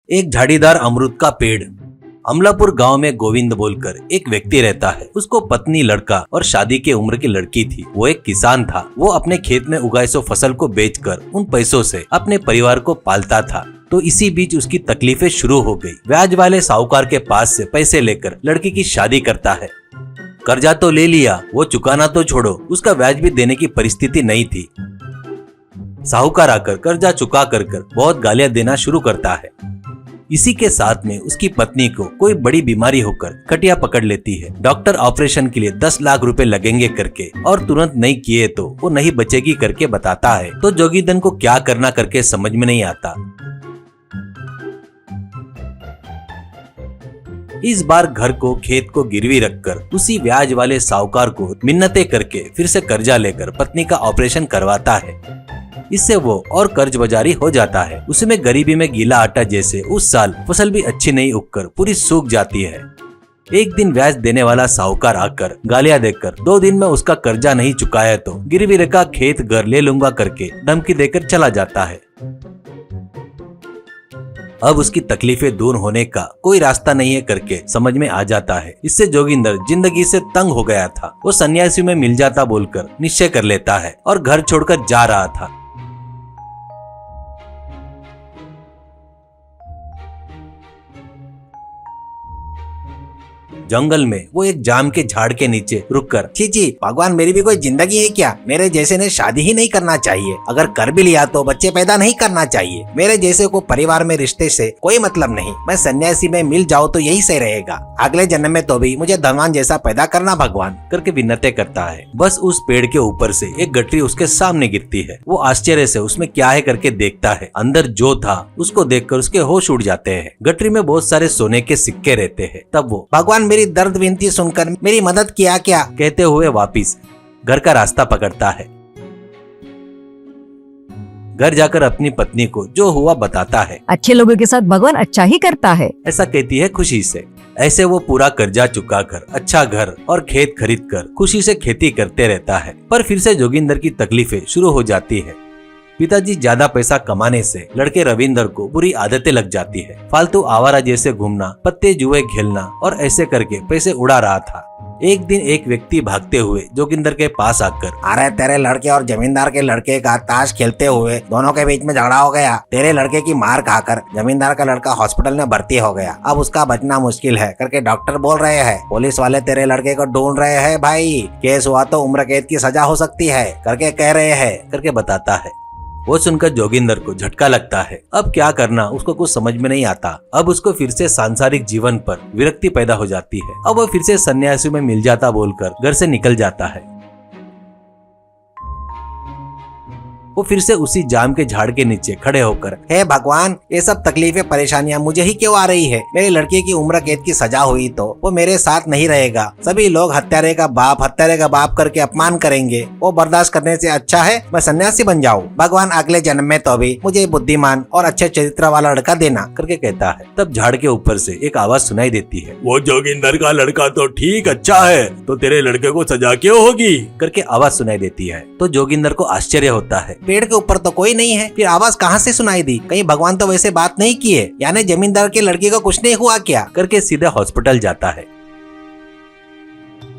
एक झाड़ीदार अमरूद का पेड़। अमलापुर गांव में गोविंद बोलकर एक व्यक्ति रहता है। उसको पत्नी, लड़का और शादी की उम्र की लड़की थी। वो एक किसान था। वो अपने खेत में उगाई सो फसल को बेचकर उन पैसों से अपने परिवार को पालता था। तो इसी बीच उसकी तकलीफें शुरू हो गई। ब्याज वाले साहूकार के पास से पैसे लेकर लड़की की शादी करता है। कर्जा तो ले लिया, वो चुकाना तो छोड़ो, उसका ब्याज भी देने की परिस्थिति नहीं थी। साहूकार आकर कर्जा चुका कर बहुत गालियां देना शुरू करता है। इसी के साथ में उसकी पत्नी को कोई बड़ी बीमारी होकर खटिया पकड़ लेती है। डॉक्टर ऑपरेशन के लिए 10 लाख रुपए लगेंगे करके और तुरंत नहीं किए तो वो नहीं बचेगी करके बताता है। तो जोगीधन को क्या करना करके समझ में नहीं आता। इस बार घर को, खेत को गिरवी रखकर उसी ब्याज वाले साहूकार को मिन्नतें करके फिर से कर्जा लेकर पत्नी का ऑपरेशन करवाता है। इससे वो और कर्ज बाजारी हो जाता है। उसमें गरीबी में गीला आटा जैसे उस साल फसल भी अच्छी नहीं उगकर पूरी सूख जाती है। एक दिन ब्याज देने वाला साहूकार आकर गालियां देकर 2 दिन में उसका कर्जा नहीं चुकाया तो गिरवी रखा खेत घर ले लूंगा करके धमकी देकर चला जाता है। अब उसकी तकलीफें दूर होने का कोई रास्ता नहीं है करके समझ में आ जाता है। इससे जोगिंदर जिंदगी से तंग हो गया था। वो सन्यासी में मिल जाता बोलकर निश्चय कर लेता है और घर छोड़कर जा रहा था। जंगल में वो एक जाम के झाड़ के नीचे रुककर, छी भगवान, मेरी भी कोई जिंदगी है क्या? मेरे जैसे ने शादी ही नहीं करना चाहिए। अगर कर भी लिया तो बच्चे पैदा नहीं करना चाहिए। मेरे जैसे को परिवार में रिश्ते से कोई मतलब नहीं। मैं सन्यासी में मिल जाऊँ तो यही सही रहेगा। अगले जन्म में तो भी मुझे धनवान जैसा पैदा करना भगवान करके विनती करता है। बस उस पेड़ के ऊपर से एक गठरी उसके सामने गिरती है। वो आश्चर्य से उसमें क्या है करके देखता है। अंदर जो था उसको देखकर उसके होश उड़ जाते हैं। गठरी में बहुत सारे सोने के सिक्के रहते हैं। तब वो, भगवान मेरी दर्द विनती सुनकर मेरी मदद किया क्या कहते हुए वापिस घर का रास्ता पकड़ता है। घर जाकर अपनी पत्नी को जो हुआ बताता है। अच्छे लोगों के साथ भगवान अच्छा ही करता है, ऐसा कहती है खुशी से। ऐसे वो पूरा कर्जा चुका कर अच्छा घर और खेत खरीद कर खुशी से खेती करते रहता है। पर फिर से जोगिंदर की तकलीफें शुरू हो जाती है। पिताजी ज्यादा पैसा कमाने से लड़के रविंदर को बुरी आदतें लग जाती है। फालतू आवारा जैसे घूमना, पत्ते जुए खेलना और ऐसे करके पैसे उड़ा रहा था। एक दिन एक व्यक्ति भागते हुए जोगिंदर के पास आकर, अरे तेरे लड़के और जमींदार के लड़के का ताश खेलते हुए दोनों के बीच में झगड़ा हो गया। तेरे लड़के की मार खाकर जमींदार का लड़का हॉस्पिटल में भर्ती हो गया। अब उसका बचना मुश्किल है करके डॉक्टर बोल रहे हैं। पुलिस वाले तेरे लड़के को ढूंढ रहे हैं भाई। केस हुआ तो उम्र कैद की सजा हो सकती है करके कह रहे हैं करके बताता है। वो सुनकर जोगिंदर को झटका लगता है। अब क्या करना उसको कुछ समझ में नहीं आता। अब उसको फिर से सांसारिक जीवन पर विरक्ति पैदा हो जाती है। अब वो फिर से सन्यासी में मिल जाता बोलकर घर से निकल जाता है। वो फिर से उसी जाम के झाड़ के नीचे खड़े होकर, हे भगवान, ये सब तकलीफें परेशानियां मुझे ही क्यों आ रही है? मेरी लड़की की उम्र कैद की सजा हुई तो वो मेरे साथ नहीं रहेगा। सभी लोग हत्यारे का बाप करके अपमान करेंगे। वो बर्दाश्त करने से अच्छा है मैं सन्यासी बन जाऊं। भगवान अगले जन्म में तो भी मुझे बुद्धिमान और अच्छे चरित्र वाला लड़का देना करके कहता है। तब झाड़ के ऊपर से एक आवाज सुनाई देती है। वो जोगिंदर का लड़का तो ठीक अच्छा है, तो तेरे लड़के को सजा क्यों होगी करके आवाज सुनाई देती है। तो जोगिंदर को आश्चर्य होता है। पेड़ के ऊपर तो कोई नहीं है, फिर आवाज कहाँ से सुनाई दी? कहीं भगवान तो वैसे बात नहीं किए? यानी जमींदार के लड़की को कुछ नहीं हुआ क्या करके सीधे हॉस्पिटल जाता है।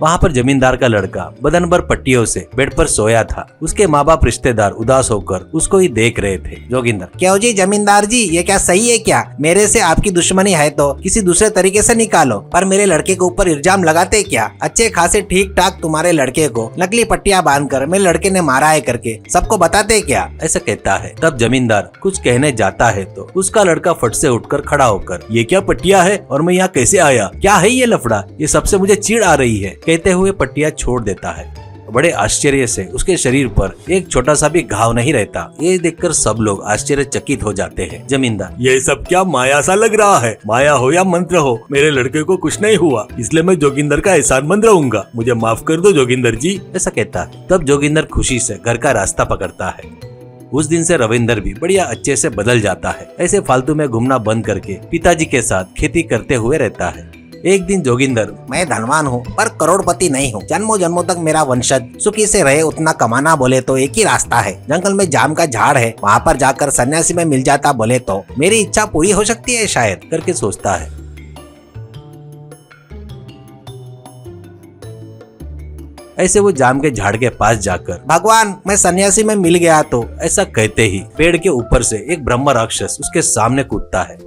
वहाँ पर जमींदार का लड़का बदन भर पट्टियों से बेड पर सोया था। उसके माँ बाप रिश्तेदार उदास होकर उसको ही देख रहे थे। जोगिंदर, क्यों जी जमींदार जी, ये क्या सही है क्या? मेरे से आपकी दुश्मनी है तो किसी दूसरे तरीके से निकालो, पर मेरे लड़के के ऊपर इल्जाम लगाते क्या? अच्छे खासे ठीक ठाक तुम्हारे लड़के को नकली पट्टियां बांधकर मेरे लड़के ने मारा है करके सबको बताते क्या? ऐसा कहता है। तब जमींदार कुछ कहने जाता है तो उसका लड़का फट से उठकर खड़ा होकर, ये क्या पट्टियां है और मैं यहाँ कैसे आया? क्या है ये लफड़ा? ये सबसे मुझे चिढ़ आ रही है कहते हुए पट्टियां छोड़ देता है। बड़े आश्चर्य से उसके शरीर पर एक छोटा सा भी घाव नहीं रहता। ये देखकर सब लोग आश्चर्यचकित हो जाते हैं। जमींदार, ये सब क्या माया सा लग रहा है? माया हो या मंत्र हो, मेरे लड़के को कुछ नहीं हुआ, इसलिए मैं जोगिंदर का एहसानमंद रहूंगा। मुझे माफ कर दो जोगिंदर जी, ऐसा कहता है। तब जोगिंदर खुशी से घर का रास्ता पकड़ता है। उस दिन से रविंदर भी बढ़िया अच्छे से बदल जाता है। ऐसे फालतू में घूमना बंद करके पिताजी के साथ खेती करते हुए रहता है। एक दिन जोगिंदर, मैं धनवान हूँ पर करोड़पति नहीं हूँ। जन्मों जन्मों तक मेरा वंशज सुखी से रहे उतना कमाना बोले तो एक ही रास्ता है। जंगल में जाम का झाड़ है, वहाँ पर जाकर सन्यासी में मिल जाता बोले तो मेरी इच्छा पूरी हो सकती है शायद, करके सोचता है। ऐसे वो जाम के झाड़ के पास जाकर, भगवान मैं सन्यासी में मिल गया तो। ऐसा कहते ही पेड़ के ऊपर से एक ब्रह्म राक्षस उसके सामने कूदता है।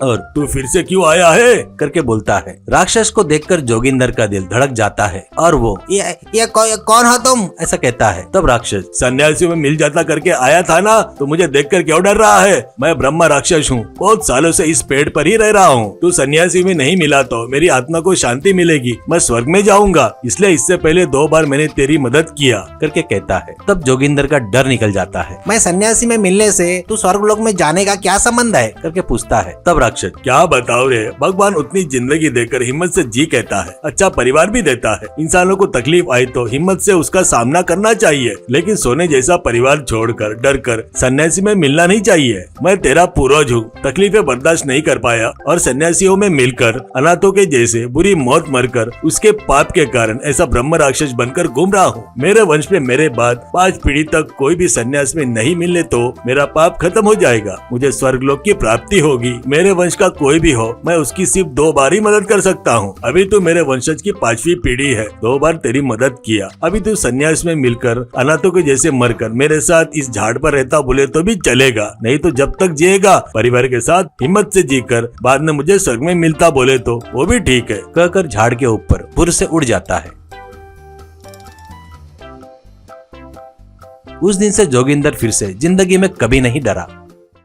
और तू फिर से क्यों आया है, करके बोलता है। राक्षस को देखकर जोगिंदर का दिल धड़क जाता है और वो ये कौन हो तुम, ऐसा कहता है। तब राक्षस, सन्यासी में मिल जाता करके आया था ना, तो मुझे देखकर क्यों डर रहा है? मैं ब्रह्म राक्षस हूँ, बहुत सालों से इस पेड़ पर ही रह रहा हूँ। तू सन्यासी में नहीं मिला तो मेरी आत्मा को शांति मिलेगी, मैं स्वर्ग में जाऊंगा, इसलिए इससे पहले 2 बार मैंने तेरी मदद किया, करके कहता है। तब जोगिंदर का डर निकल जाता है। मैं सन्यासी में मिलने से तू स्वर्गलोक में जाने का क्या संबंध है, करके पूछता है। तब राक्षस, क्या बताओ रे, भगवान उतनी जिंदगी देकर हिम्मत से जी कहता है, अच्छा परिवार भी देता है। इंसानों को तकलीफ आई तो हिम्मत से उसका सामना करना चाहिए, लेकिन सोने जैसा परिवार छोड़कर डर कर सन्यासी में मिलना नहीं चाहिए। मैं तेरा पूर्वज हूँ, तकलीफें बर्दाश्त नहीं कर पाया और सन्यासियों में मिलकर अनाथों के जैसे बुरी मौत मरकर उसके पाप के कारण ऐसा ब्रह्म राक्षस बनकर घूम रहा हूँ। मेरे वंश में मेरे बाद 5 पीढ़ी तक कोई भी सन्यास में नहीं मिलने तो मेरा पाप खत्म हो जाएगा, मुझे स्वर्गलोक की प्राप्ति होगी। मेरे वंश का कोई भी हो, मैं उसकी सिर्फ 2 बार ही मदद कर सकता हूँ। अभी तो मेरे वंशज की 5वीं पीढ़ी है, 2 बार तेरी मदद किया। अभी तो सन्यास में मिलकर अनाथों के जैसे मरकर मेरे साथ इस झाड़ पर रहता बोले तो भी चलेगा, नहीं तो जब तक जिएगा परिवार के साथ हिम्मत से जीकर बाद में मुझे स्वर्ग में मिलता बोले तो वो भी ठीक है, कहकर झाड़ के ऊपर फुर से उड़ जाता है। उस दिन से जोगिंदर फिर से जिंदगी में कभी नहीं डरा।